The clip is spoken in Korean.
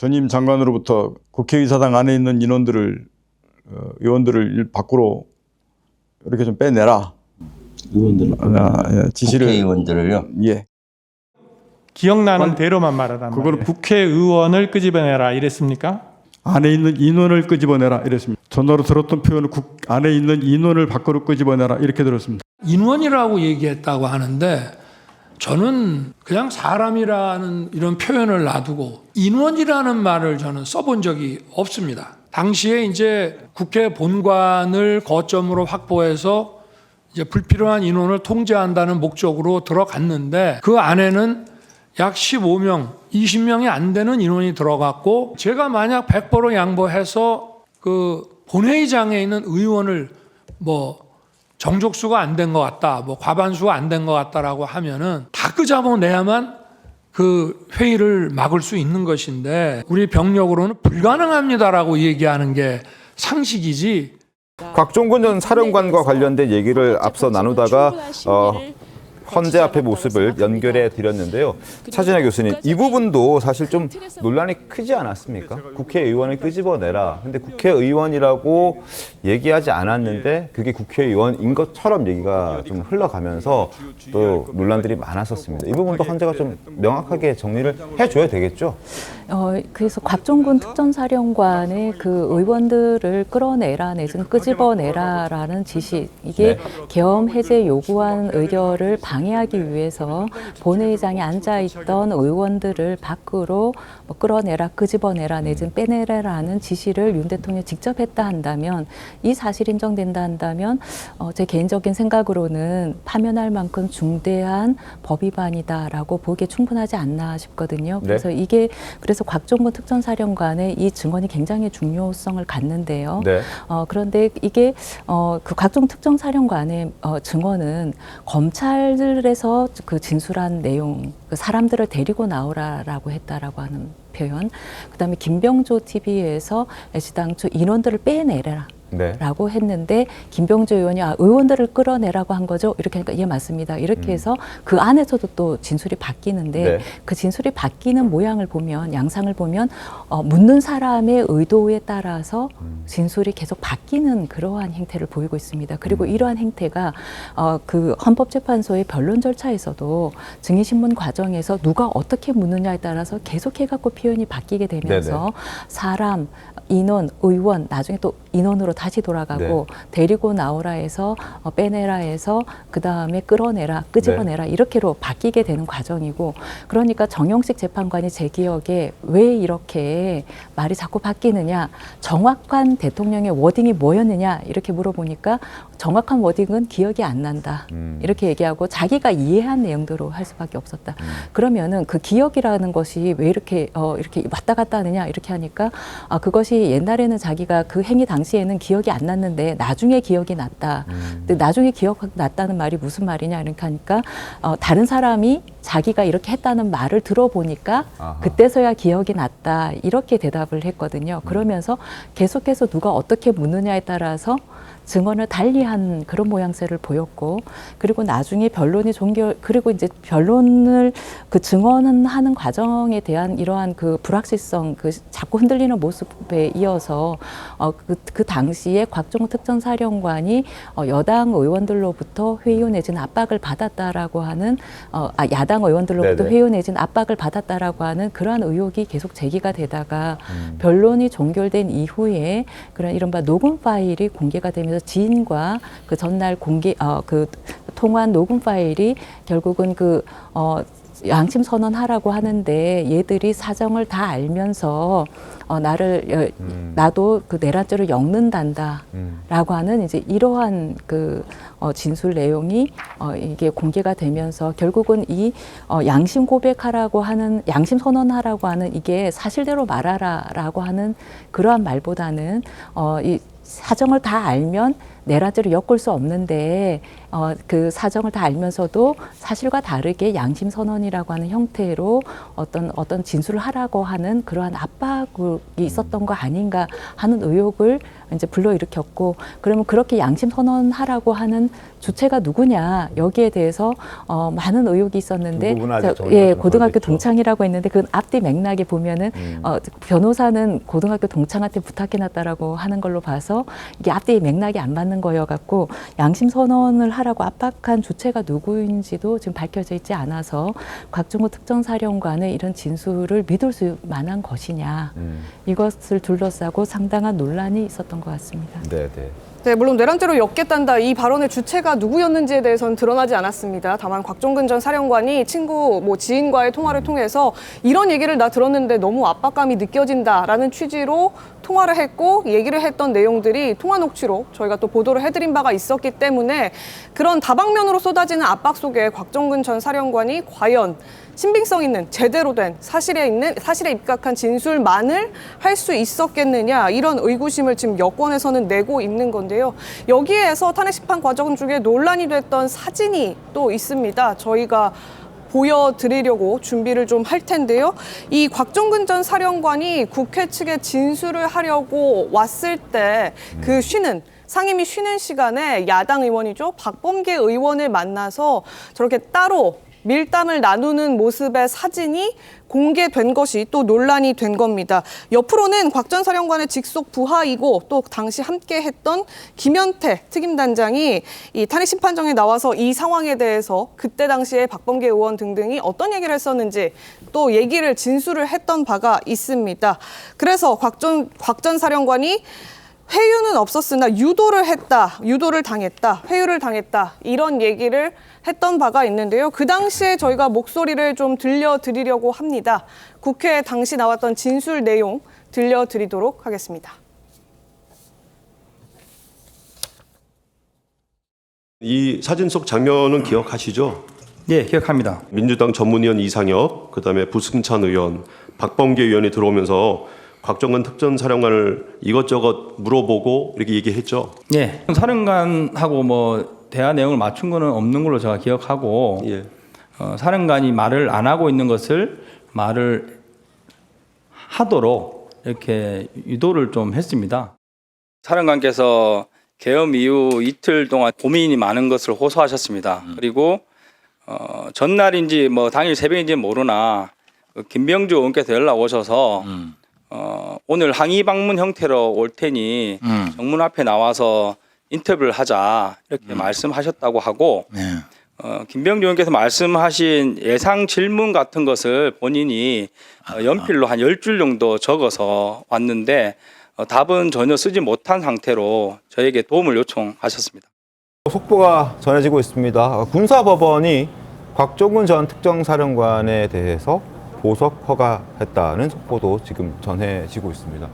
전임 장관으로부터 국회의사당 안에 있는 의원들을 밖으로 이렇게 좀 빼내라. 의원들을 지시를. 국회의원들을요? 예. 기억나는 대로만 말하란 그거는 말이에요. 국회의원을 끄집어내라 이랬습니까? 안에 있는 인원을 끄집어내라 이랬습니다. 전화로 들었던 표현은 안에 있는 인원을 밖으로 끄집어내라 이렇게 들었습니다. 인원이라고 얘기했다고 하는데 저는 그냥 사람이라는 이런 표현을 놔두고 인원이라는 말을 저는 써본 적이 없습니다. 당시에 이제 국회 본관을 거점으로 확보해서 이제 불필요한 인원을 통제한다는 목적으로 들어갔는데 그 안에는 약 15명, 20명이 안 되는 인원이 들어갔고 제가 만약 100% 양보해서 그 본회의장에 있는 의원을 정족수가 안 된 것 같다, 과반수가 안 된 것 같다라고 하면은 다 끄집어내야만 그 회의를 막을 수 있는 것인데 우리 병력으로는 불가능합니다라고 얘기하는 게 상식이지. 곽종근 전 사령관과 관련된 얘기를 앞서 나누다가 헌재 앞의 모습을 연결해 드렸는데요. 차진아 교수님, 이 부분도 사실 좀 논란이 크지 않았습니까? 국회의원을 끄집어내라. 근데 국회의원이라고 얘기하지 않았는데 그게 국회의원인 것처럼 얘기가 좀 흘러가면서 또 논란들이 많았었습니다. 이 부분도 헌재가 좀 명확하게 정리를 해줘야 되겠죠? 그래서 곽종근 특전사령관의 그 의원들을 끌어내라 내지는 끄집어내라라는 지시, 이게 계엄 해제 요구한 의결을 방해하기 위해서 본회의장에 앉아있던 의원들을 밖으로 끌어내라, 끄집어내라 내지는 빼내라라는 지시를 윤 대통령이 직접 했다 한다면, 이 사실이 인정된다 한다면 제 개인적인 생각으로는 파면할 만큼 중대한 법 위반이다라고 보기에 충분하지 않나 싶거든요. 그래서 그래서 곽종근 특전사령관의 이 증언이 굉장히 중요성을 갖는데요. 그런데 이게 그 곽종근 특전사령관의 증언은 검찰에서 그 진술한 내용, 그 사람들을 데리고 나오라라고 했다라고 하는 표현, 그다음에 김병조 TV에서 애시당초 인원들을 빼내라. 라고 했는데 김병조 의원이 의원들을 끌어내라고 한 거죠. 이렇게 하니까 예 맞습니다. 이렇게 해서 그 안에서도 또 진술이 바뀌는데 그 진술이 바뀌는 모양을 보면, 양상을 보면 묻는 사람의 의도에 따라서 진술이 계속 바뀌는 그러한 행태를 보이고 있습니다. 그리고 이러한 행태가 그 헌법재판소의 변론 절차에서도 증인신문 과정에서 누가 어떻게 묻느냐에 따라서 계속해갖고 표현이 바뀌게 되면서 사람, 인원, 의원, 나중에 또 인원으로 다시 돌아가고 데리고 나오라 해서 빼내라 해서 그 다음에 끌어내라, 끄집어내라 이렇게로 바뀌게 되는 과정이고, 그러니까 정영식 재판관이 제 기억에 왜 이렇게 말이 자꾸 바뀌느냐, 정확한 대통령의 워딩이 뭐였느냐 이렇게 물어보니까 정확한 워딩은 기억이 안 난다 이렇게 얘기하고 자기가 이해한 내용대로 할 수밖에 없었다. 그러면은 그 기억이라는 것이 왜 이렇게 왔다 갔다 하느냐 이렇게 하니까 그것이 옛날에는 자기가 그 행위 당시에는 기억이 안 났는데 나중에 기억이 났다. 근데 나중에 기억 났다는 말이 무슨 말이냐 이렇게 하니까 다른 사람이 자기가 이렇게 했다는 말을 들어보니까 그때서야 기억이 났다 이렇게 대답을 했거든요. 그러면서 계속해서 누가 어떻게 묻느냐에 따라서 증언을 달리한 그런 모양새를 보였고, 그리고 나중에 변론이 그리고 이제 변론을 그 증언하는 과정에 대한 이러한 그 불확실성, 그 자꾸 흔들리는 모습에 이어서 그 당시에 곽종근 특전사령관이 여당 의원들로부터 회유 내지는 압박을 받았다라고 하는 야당 의원들로부터 회유 내지는 압박을 받았다라고 하는 그러한 의혹이 계속 제기가 되다가 변론이 종결된 이후에 그런 이른바 녹음 파일이 공개가 되면서 지인과 그 전날 그 통화한 녹음 파일이 결국은 양심 선언하라고 하는데 얘들이 사정을 다 알면서 나도 그 내란죄를 엮는단다라고 하는 이제 이러한 그 진술 내용이 이게 공개가 되면서 결국은 이 양심 고백하라고 하는, 양심 선언하라고 하는 이게 사실대로 말하라라고 하는 그러한 말보다는 이 사정을 다 알면 내란죄를 엮을 수 없는데 그 사정을 다 알면서도 사실과 다르게 양심 선언이라고 하는 형태로 어떤 진술을 하라고 하는 그러한 압박이 있었던 거 아닌가 하는 의혹을 이제 불러일으켰고, 그러면 그렇게 양심 선언하라고 하는 주체가 누구냐, 여기에 대해서 많은 의혹이 있었는데, 고등학교 동창이라고 했는데 그 앞뒤 맥락에 보면은 변호사는 고등학교 동창한테 부탁해놨다라고 하는 걸로 봐서 이게 앞뒤 맥락이 안 맞는 거여갖고 양심 선언을 하라고 압박한 주체가 누구인지도 지금 밝혀져 있지 않아서 곽종근 특전사령관의 이런 진술을 믿을 수 만한 것이냐, 이것을 둘러싸고 상당한 논란이 있었던 것 같습니다. 네, 물론 내란죄로 엮겠단다 이 발언의 주체가 누구였는지에 대해서는 드러나지 않았습니다. 다만 곽종근 전 사령관이 친구 지인과의 통화를 통해서 이런 얘기를 나 들었는데 너무 압박감이 느껴진다라는 취지로 통화를 했고, 얘기를 했던 내용들이 통화 녹취록 저희가 또 보도를 해드린 바가 있었기 때문에 그런 다방면으로 쏟아지는 압박 속에 곽종근 전 사령관이 과연 신빙성 있는 제대로 된 사실에 입각한 진술만을 할 수 있었겠느냐, 이런 의구심을 지금 여권에서는 내고 있는 건데요. 여기에서 탄핵심판 과정 중에 논란이 됐던 사진이 또 있습니다. 저희가 보여드리려고 준비를 좀 할 텐데요. 이 곽종근 전 사령관이 국회 측에 진술을 하려고 왔을 때 그 상임위 쉬는 시간에 야당 의원이죠, 박범계 의원을 만나서 저렇게 따로 밀담을 나누는 모습의 사진이 공개된 것이 또 논란이 된 겁니다. 옆으로는 곽 전 사령관의 직속 부하이고 또 당시 함께했던 김현태 특임단장이 이 탄핵심판정에 나와서 이 상황에 대해서 그때 당시에 박범계 의원 등등이 어떤 얘기를 했었는지 또 진술을 했던 바가 있습니다. 그래서 곽 전 사령관이 회유는 없었으나 유도를 당했다, 회유를 당했다, 이런 얘기를 했던 바가 있는데요. 그 당시에 저희가 목소리를 좀 들려드리려고 합니다. 국회에 당시 나왔던 진술 내용 들려드리도록 하겠습니다. 이 사진 속 장면은 기억하시죠? 예, 기억합니다. 민주당 전문위원 이상혁, 그다음에 부승찬 의원, 박범계 의원이 들어오면서 곽종근 특전사령관을 이것저것 물어보고 이렇게 얘기했죠. 예, 사령관하고 대화 내용을 맞춘 거는 없는 걸로 제가 기억하고, 예. 사령관이 말을 안 하고 있는 것을 말을 하도록 이렇게 유도를 좀 했습니다. 사령관께서 계엄 이후 이틀 동안 고민이 많은 것을 호소하셨습니다. 그리고 전날인지 당일 새벽인지 모르나 김병주 의원께서 연락 오셔서 오늘 항의 방문 형태로 올 테니 정문 앞에 나와서 인터뷰를 하자, 이렇게 말씀하셨다고 하고, 김병주 의원께서 말씀하신 예상 질문 같은 것을 본인이 연필로 한 10줄 정도 적어서 왔는데 답은 전혀 쓰지 못한 상태로 저에게 도움을 요청하셨습니다. 속보가 전해지고 있습니다. 군사법원이 곽종근 전 특정사령관에 대해서 보석 허가했다는 속보도 지금 전해지고 있습니다.